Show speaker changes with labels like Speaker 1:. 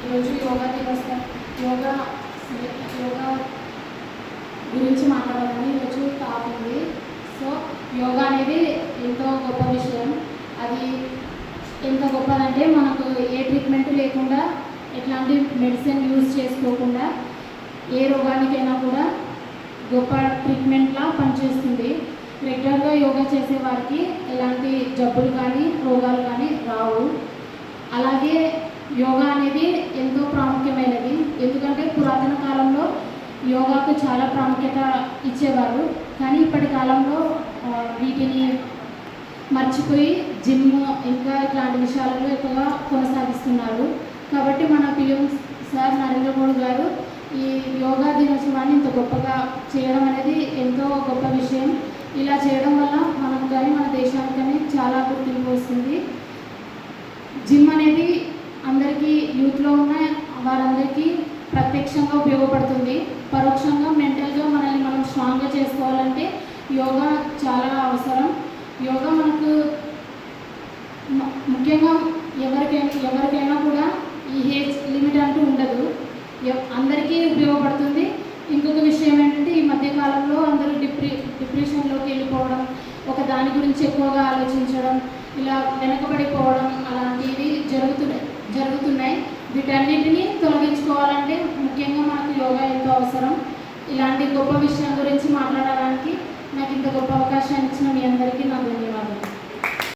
Speaker 1: ఈరోజు యోగా దినోత్సవం యోగా యోగా గురించి మాట్లాడాలని ఈరోజు టాప్ ఉంది. సో యోగా అనేది ఎంతో గొప్ప విషయం. అది ఎంత గొప్పదంటే మనకు ఏ ట్రీట్మెంట్ లేకుండా, ఎట్లాంటి మెడిసిన్ యూజ్ చేసుకోకుండా ఏ రోగానికైనా కూడా గొప్ప ట్రీట్మెంట్లా పనిచేస్తుంది. రెగ్యులర్గా యోగా చేసే వారికి ఎలాంటి జబ్బులు కానీ రోగాలు కానీ రావు. అలాగే యోగా అనేది ఎంతో ప్రాముఖ్యమైనది. ఎందుకంటే పురాతన కాలంలో యోగాకు చాలా ప్రాముఖ్యత ఇచ్చేవారు. కానీ ఇప్పటి కాలంలో వీటిని మర్చిపోయి జిమ్ ఇంకా ఇట్లాంటి విషయాలలో ఎక్కువగా కొనసాగిస్తున్నారు. కాబట్టి మన పిఎం సార్ నరేంద్ర మోడీ గారు ఈ యోగా దినోత్సవాన్ని ఇంత గొప్పగా చేయడం అనేది ఎంతో గొప్ప విషయం. ఇలా చేయడం వల్ల మనకు కానీ మన దేశానికి కానీ చాలా గుర్తింపు వస్తుంది. జిమ్ అనేది అందరికీ యూత్లో ఉన్న వారందరికీ ప్రత్యక్షంగా ఉపయోగపడుతుంది. పరోక్షంగా మెంటల్గా మనల్ని మనం స్ట్రాంగ్గా చేసుకోవాలంటే యోగా చాలా అవసరం. యోగా మనకు ముఖ్యంగా ఎవరికైనా కూడా ఈ ఏజ్ లిమిట్ అంటూ ఉండదు, అందరికీ ఉపయోగపడుతుంది. ఇంకొక విషయం ఏంటంటే ఈ మధ్యకాలంలో అందరూ డిప్రెషన్లోకి వెళ్ళిపోవడం, ఒక దాని గురించి ఎక్కువగా ఆలోచించడం, ఇలా వెనకబడిపోవడం అలాంటివి జరుగుతున్నాయి. వీటన్నిటిని తొలగించుకోవాలంటే ముఖ్యంగా మనకు యోగా ఎంతో అవసరం. ఇలాంటి గొప్ప విషయం గురించి మాట్లాడడానికి నాకు ఇంత గొప్ప అవకాశాన్ని ఇచ్చిన మీ అందరికీ నా ధన్యవాదాలు.